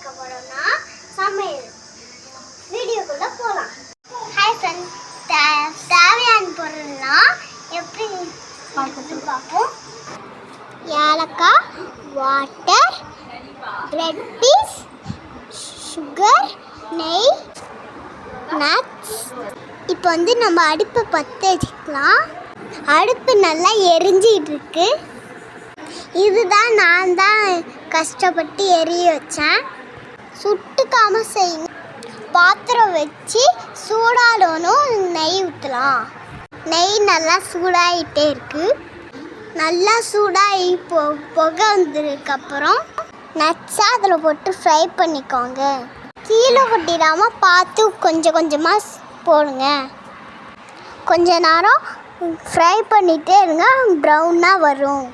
பார்க்க போறோம்னா சமையல் வீடியோக்குள்ள போலாம். ஹாய் ஃப்ரெண்ட்ஸ், தேவையான பொருள்லாம் எப்படி பார்ப்போம். ஏலக்காய், வாட்டர், பிரெட் பீஸ், சுகர், நெய், நட்ஸ். இப்போ நம்ம அடுப்பை பற்ற வச்சுக்கலாம். அடுப்பு நல்லா எரிஞ்சிட்டு இருக்கு. இதுதான் நான் தான் கஷ்டப்பட்டு எரிய வச்சேன். சுட்டுக்காம செய்யணும். பாத்திரம் வச்சு சூடாடணும். நெய் ஊற்றலாம். நெய் நல்லா சூடாகிட்டே இருக்கு. நல்லா சூடாகி புகை வந்ததுக்கப்புறம் நட்ஸாக அதில் போட்டு ஃப்ரை பண்ணிக்கோங்க. கீழே கொட்டிடாமல் பார்த்து கொஞ்சம் கொஞ்சமாக போடுங்க. கொஞ்ச நேரம் ஃப்ரை பண்ணிகிட்டே இருங்க. ப்ரௌனாக வரும்.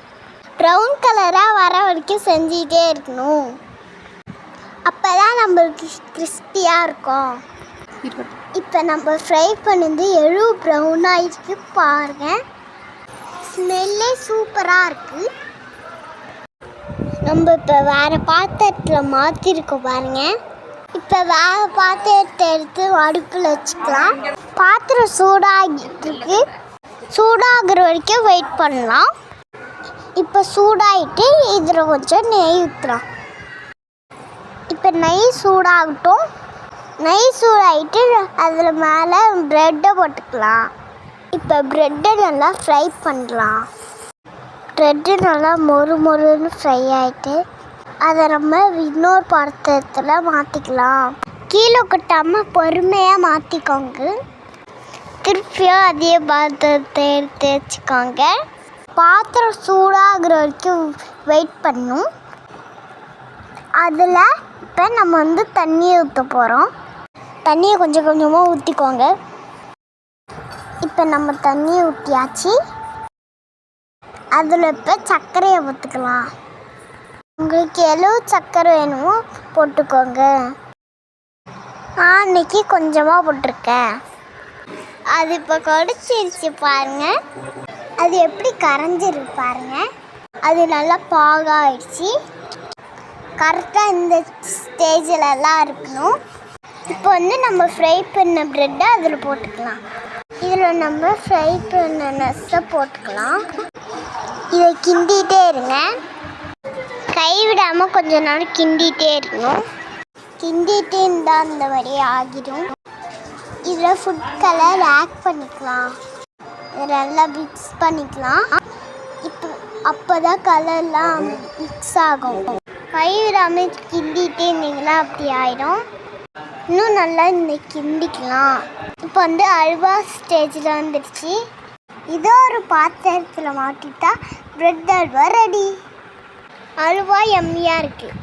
ப்ரௌன் கலராக வர வரைக்கும் செஞ்சிகிட்டே இருக்கணும். அப்போ தான் நம்மளுக்கு கிறிஸ்பியாக இருக்கும். இப்போ நம்ம ஃப்ரை பண்ணது ப்ரௌன் ஆகிருக்கு பாருங்கள். ஸ்மெல்லே சூப்பராக இருக்குது. நம்ம இப்போ வேறு பாத்திரத்தில் மாற்றிருக்கோம் பாருங்கள். இப்போ வேறு பாத்திரத்தை எடுத்து அடுப்பில் வச்சுக்கலாம். பாத்திரம் சூடாகிட்டு இருக்கு. சூடாகிற வரைக்கும் வெயிட் பண்ணலாம். இப்போ சூடாகிட்டு இதில் கொஞ்சம் நெய் ஊற்றலாம். இப்போ நெய் சூடாகட்டும். நெய் சூடாகிட்டு அதில் மேலே ப்ரெட்டை போட்டுக்கலாம். இப்போ ப்ரெட்டை நல்லா ஃப்ரை பண்ணலாம். ப்ரெட்டு நல்லா மொறுன்னு ஃப்ரை ஆகிட்டு அதை நம்ம இன்னொரு பாத்திரத்தில் மாற்றிக்கலாம். கீழே கொட்டாமல் பொறுமையாக மாற்றிக்கோங்க. திருப்பியும் அதே பாத்திரத்தை எடுத்து வச்சுக்கோங்க. பாத்திரம் சூடாகிற வரைக்கும் வெயிட் பண்ணும். அதில் இப்போ நம்ம தண்ணியை ஊற்ற போகிறோம். தண்ணியை கொஞ்சம் கொஞ்சமாக ஊற்றிக்கோங்க. இப்போ நம்ம தண்ணியை ஊற்றியாச்சு. அதில் இப்போ சர்க்கரையை ஊற்றிக்கலாம். உங்களுக்கு எவ்வளோ சர்க்கரை வேணுமோ போட்டுக்கோங்க. நான் இன்னைக்கு கொஞ்சமாக போட்டிருக்கேன். அது இப்போ கடிச்சிருச்சு பாருங்கள். அது எப்படி கரைஞ்சிருக்கு பாருங்கள். அது நல்லா பாகாயிடுச்சு. கரெக்டாக இந்த ஸ்டேஜிலலாம் இருக்கணும். இப்போ நம்ம ஃப்ரை பண்ண ப்ரெட்டை அதில் போட்டுக்கலாம். இதில் நம்ம ஃப்ரை பண்ண நட்ஸை போட்டுக்கலாம். இதை கிண்டிகிட்டே இருங்க. கைவிடாமல் கொஞ்ச நேரம் கிண்டிகிட்டே இருக்கணும். கிண்டிகிட்டே இருந்தால் அந்த மாதிரி ஆகிடும். இதில் ஃபுட் கலர் ஆட் பண்ணிக்கலாம். இதை நல்லா மிக்ஸ் பண்ணிக்கலாம். இப்போ அப்போ தான் கலர்லாம் மிக்ஸ் ஆகும். கைவிடாமல் கிண்டிகிட்டே இருந்தீங்களா அப்படி ஆகிடும். இன்னும் நல்லா கிண்டிக்கலாம். இப்போ அல்வா ஸ்டேஜில் வந்துடுச்சு. இதோ ஒரு பாத்திரத்தில் மாட்டிட்டா ப்ரெட் அல்வா ரெடி. அல்வா எம்மியாக இருக்குது.